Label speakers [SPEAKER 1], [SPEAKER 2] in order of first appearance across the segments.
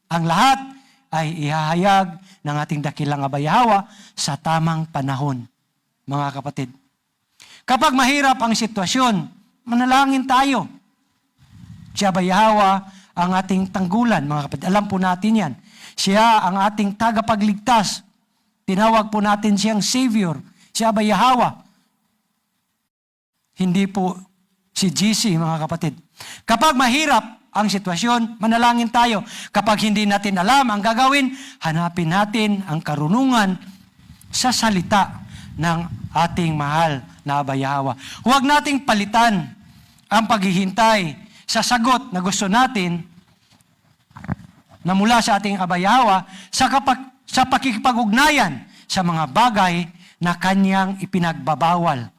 [SPEAKER 1] Ang lahat ay ihahayag ng ating dakilang Abayahawa sa tamang panahon, mga kapatid. Kapag mahirap ang sitwasyon, manalangin tayo. Si Abayahawa ang ating tanggulan, mga kapatid. Alam po natin yan. Siya ang ating tagapagligtas. Tinawag po natin siyang Savior, si Abayahawa. Hindi po si GC, mga kapatid. Kapag mahirap ang sitwasyon, manalangin tayo. Kapag hindi natin alam ang gagawin, hanapin natin ang karunungan sa salita ng ating mahal na Abayahawa. Huwag nating palitan ang paghihintay sa sagot na gusto natin na mula sa ating Abayahawa sa pakikipag-ugnayan sa mga bagay na kanyang ipinagbabawal.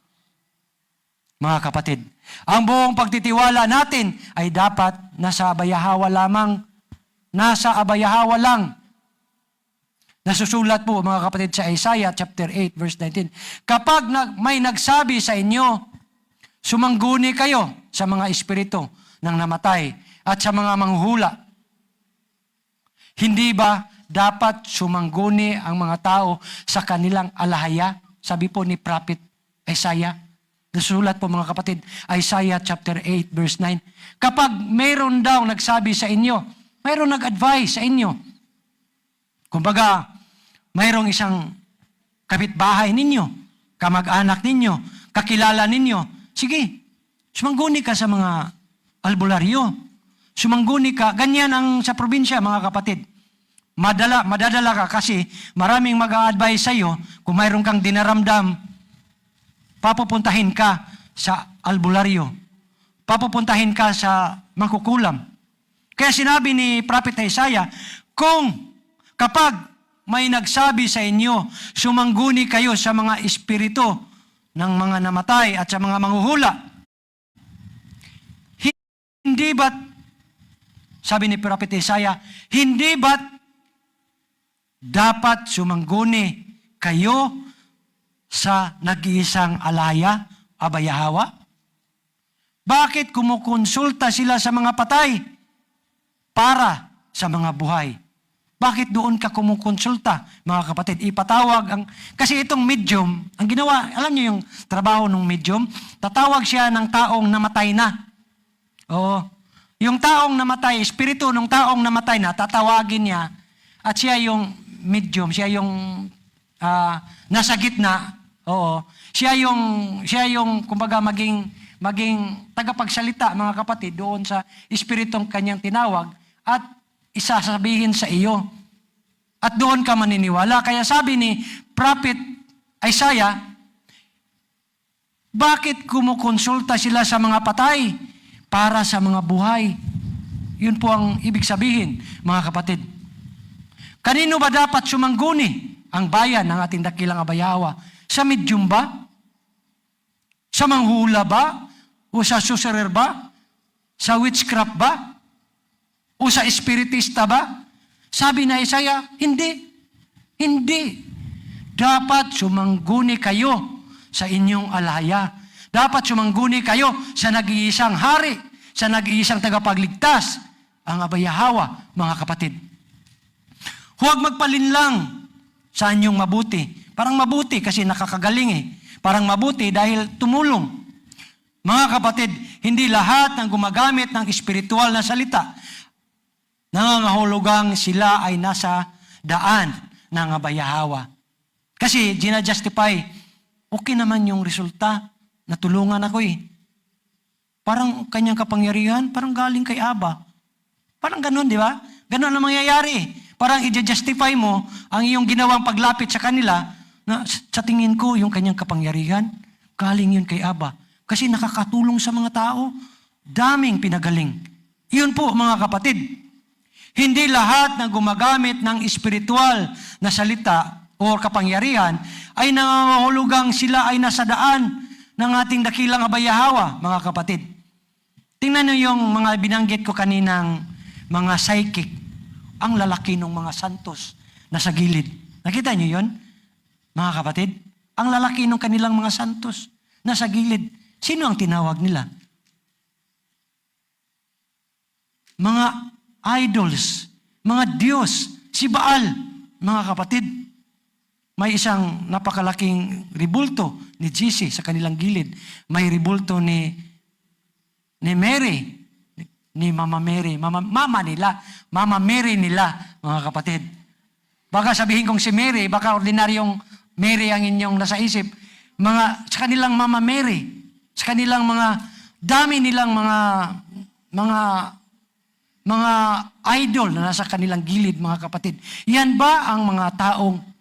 [SPEAKER 1] Mga kapatid, ang buong pagtitiwala natin ay dapat nasa Abayahawa lamang. Nasa Abayahawa lang. Nasusulat po, mga kapatid, sa Isaiah chapter 8, verse 19. Kapag may nagsabi sa inyo, sumangguni kayo sa mga espiritu ng namatay at sa mga manghuhula. Hindi ba dapat sumangguni ang mga tao sa kanilang alahaya? Sabi po ni Prophet Isaiah. Nasulat po, mga kapatid, Isaiah chapter 8, verse 9. Kapag mayroon daw nagsabi sa inyo, mayroon nag-advise sa inyo. Kumbaga, mayroong isang kapitbahay ninyo, kamag-anak ninyo, kakilala ninyo. Sige, sumangguni ka sa mga albularyo. Sumangguni ka. Ganyan ang sa probinsya, mga kapatid. Madadala ka kasi maraming mag-a-advise sa iyo kung mayroon kang dinaramdam. Papupuntahin ka sa albularyo. Papupuntahin ka sa mangkukulam. Kaya sinabi ni Prophet Isaiah, kapag may nagsabi sa inyo, sumangguni kayo sa mga espiritu ng mga namatay at sa mga manghuhula. Hindi ba't, sabi ni Prophet Isaiah, hindi ba't dapat sumangguni kayo sa nag-iisang alaya, Abayahawa? Bakit kumukonsulta sila sa mga patay para sa mga buhay? Bakit doon ka kumukonsulta, mga kapatid? Ipatawag kasi itong medium, ang ginawa, alam niyo yung trabaho ng medium? Tatawag siya ng taong namatay na. Oo. Yung taong namatay, espiritu ng taong namatay na, tatawagin niya at siya yung medium, siya yung nasa gitna. Oo. Siya yung kumbaga maging tagapagsalita, mga kapatid, doon sa espiritong kanyang tinawag at isasabihin sa iyo. At doon ka maniniwala. Kaya sabi ni Prophet Isaiah, bakit kumukonsulta sila sa mga patay para sa mga buhay? Yun po ang ibig sabihin, mga kapatid. Kanino ba dapat sumangguni ang bayan ng ating dakilang Abayahawa? Sa medium ba? Sa manghula ba? O sa sorcerer ba? Sa witchcraft ba? O sa espiritista ba? Sabi na Isaiah, hindi. Hindi. Dapat sumangguni kayo sa inyong alaya. Dapat sumangguni kayo sa nag-iisang hari, sa nag-iisang tagapagligtas, ang Abayahawa, mga kapatid. Huwag magpalinlang sa inyong mabuti. Parang mabuti kasi nakakagaling eh. Parang mabuti dahil tumulong. Mga kapatid, hindi lahat ng gumagamit ng espiritual na salita, nangangahulugang sila ay nasa daan ng Abayahawa. Kasi ginajustify, okay naman yung resulta, natulungan ako eh. Parang kanyang kapangyarihan, parang galing kay Aba. Parang ganun, di ba? Ganun ang mangyayari. Parang i-justify mo ang iyong ginawang paglapit sa kanila na sa tingin ko, yung kanyang kapangyarihan, galing yun kay Aba. Kasi nakakatulong sa mga tao, daming pinagaling. Yun po, mga kapatid. Hindi lahat na gumagamit ng espiritual na salita o kapangyarihan ay nangangahulugang sila ay nasa daan ng ating dakilang Abayahawa, mga kapatid. Tingnan niyo yung mga binanggit ko kaninang mga psychic, ang lalaki ng mga santos na sa gilid. Nakita niyo yun? Mga kapatid, ang lalaki ng kanilang mga santos na sa gilid. Sino ang tinawag nila? Mga idols, mga Diyos, si Baal, mga kapatid. May isang napakalaking ribulto ni Jesus sa kanilang gilid. May ribulto ni Mary, ni Mama Mary, Mama Mary nila, mga kapatid. Baka sabihin kong si Mary, baka ordinaryong Mary ang inyong nasa isip. Sa kanilang Mama Mary, sa kanilang dami nilang mga idol na nasa kanilang gilid, mga kapatid. Yan ba ang mga taong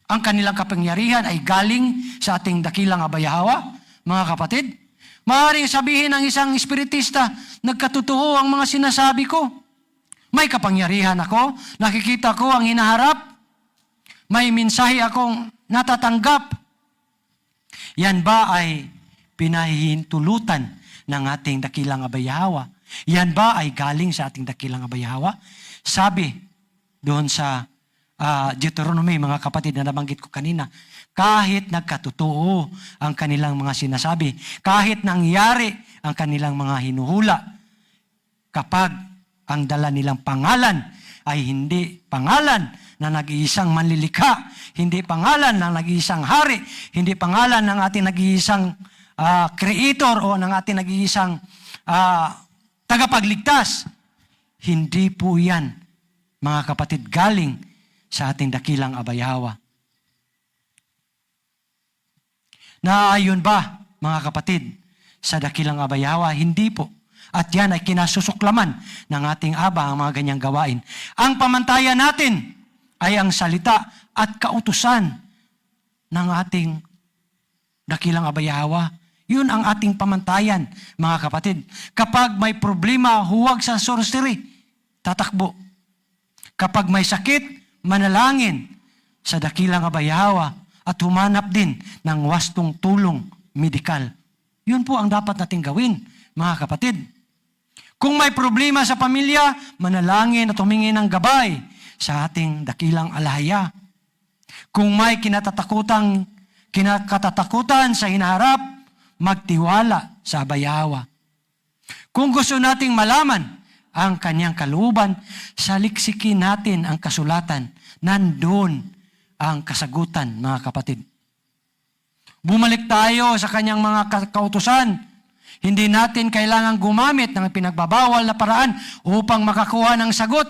[SPEAKER 1] ang kanilang kapangyarihan ay galing sa ating dakilang abayahawa, mga kapatid? Maaaring sabihin ng isang espiritista, nagkatotoo ang mga sinasabi ko. May kapangyarihan ako, nakikita ko ang hinaharap, may mensahe akong natatanggap. Yan ba ay pinahihintulutan ng ating dakilang abayahawa? Yan ba ay galing sa ating dakilang abayahawa? Sabi doon sa Deuteronomy, mga kapatid, na nabanggit ko kanina, kahit nagkatotoo ang kanilang mga sinasabi, kahit nangyari ang kanilang mga hinuhula, kapag ang dala nilang pangalan ay hindi pangalan na nag-iisang manlilikha, hindi pangalan ng nag-iisang hari, hindi pangalan ng ating nag-iisang creator o ng ating nag-iisang tagapagligtas, hindi po yan, mga kapatid, galing sa ating dakilang abayahawa. Naaayon ba, mga kapatid, sa dakilang abayahawa? Hindi po. At yan ay kinasusuklaman ng ating Aba ang mga ganyang gawain. Ang pamantayan natin ay ang salita at kautusan ng ating dakilang abayahawa. Yun ang ating pamantayan, mga kapatid. Kapag may problema, huwag sa sorcery, tatakbo. Kapag may sakit, manalangin sa dakilang abayahawa at humanap din ng wastong tulong medikal. Yun po ang dapat nating gawin, mga kapatid. Kung may problema sa pamilya, manalangin at humingi ng gabay sa ating dakilang alahaya. Kung may kinakatatakutan sa hinaharap, magtiwala sa abayahawa. Kung gusto nating malaman ang kanyang kalooban, saliksikin natin ang kasulatan. Nandun ang kasagutan, mga kapatid. Bumalik tayo sa kanyang mga kautusan. Hindi natin kailangang gumamit ng pinagbabawal na paraan upang makakuha ng sagot.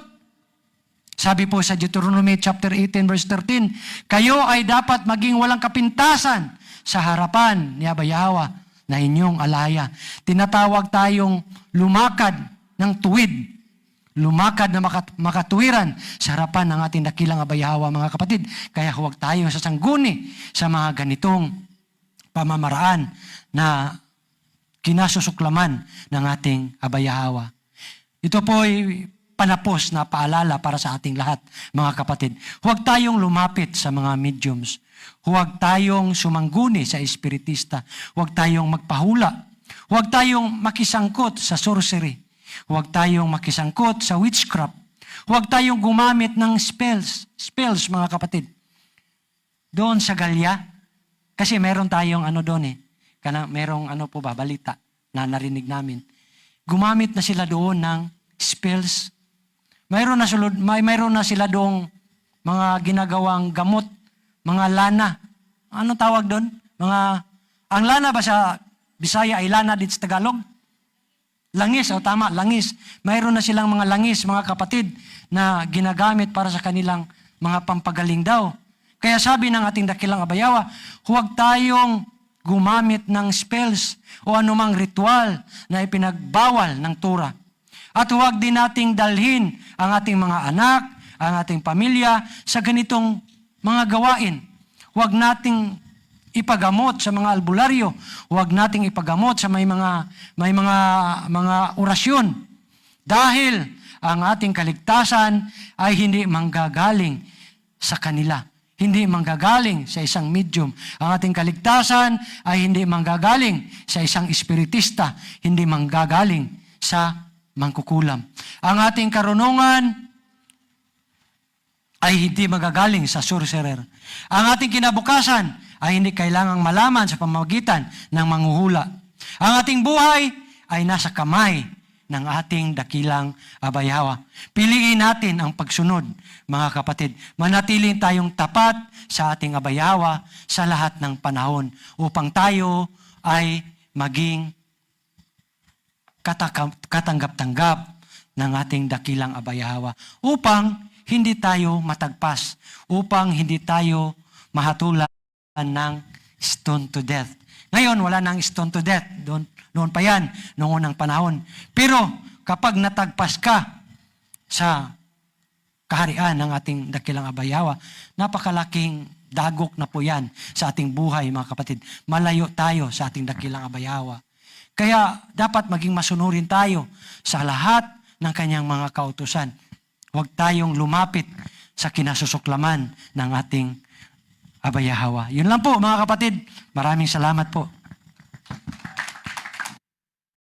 [SPEAKER 1] Sabi po sa Deuteronomy chapter 18 verse 13, kayo ay dapat maging walang kapintasan sa harapan ni abayahawa na inyong alaya. Tinatawag tayong lumakad ng tuwid. Lumakad na makatuwiran sa harapan ng ating dakilang abayahawa, mga kapatid. Kaya huwag tayo sasangguni sa mga ganitong pamamaraan na kinasusuklaman ng ating abayahawa. Ito po ay panapos na paalala para sa ating lahat, mga kapatid. Huwag tayong lumapit sa mga mediums. Huwag tayong sumangguni sa espiritista. Huwag tayong magpahula. Huwag tayong makisangkot sa sorcery. Huwag tayong makisangkot sa witchcraft. Huwag tayong gumamit ng spells, mga kapatid. Doon sa Galya, kasi meron tayong doon merong balita na narinig namin. Gumamit na sila doon ng spells. Mayroon na sila doong mga ginagawang gamot, mga lana. Anong tawag doon? Ang lana ba sa Bisaya ay lana dito sa Tagalog? Langis, tama, langis. Mayroon na silang mga langis, mga kapatid, na ginagamit para sa kanilang mga pampagaling daw. Kaya sabi ng ating dakilang abayawa, huwag tayong gumamit ng spells o anumang ritual na ipinagbawal ng Torah. At huwag din nating dalhin ang ating mga anak, ang ating pamilya sa ganitong mga gawain. Huwag nating ipagamot sa mga albularyo. Huwag nating ipagamot sa may mga orasyon. Dahil ang ating kaligtasan ay hindi manggagaling sa kanila. Hindi manggagaling sa isang medium. Ang ating kaligtasan ay hindi manggagaling sa isang espiritista. Hindi manggagaling sa mangkukulam. Ang ating karunungan ay hindi magagaling sa sorcerer. Ang ating kinabukasan ay hindi kailangang malaman sa pamamagitan ng manghuhula. Ang ating buhay ay nasa kamay ng ating dakilang abayawa. Piliin natin ang pagsunod, mga kapatid. Manatiling tayong tapat sa ating abayawa sa lahat ng panahon upang tayo ay maging katanggap-tanggap ng ating dakilang abayawa. Upang hindi tayo matagpas, upang hindi tayo mahatulan ng stone to death. Ngayon, wala nang stone to death. Noon pa yan, noong unang panahon. Pero kapag natagpas ka sa kaharian ng ating dakilang abayawa, napakalaking dagok na po yan sa ating buhay, mga kapatid. Malayo tayo sa ating dakilang abayawa. Kaya dapat maging masunurin tayo sa lahat ng kanyang mga kautusan. Huwag tayong lumapit sa kinasusuklaman ng ating abayawa. Yun lang po, mga kapatid. Maraming salamat po.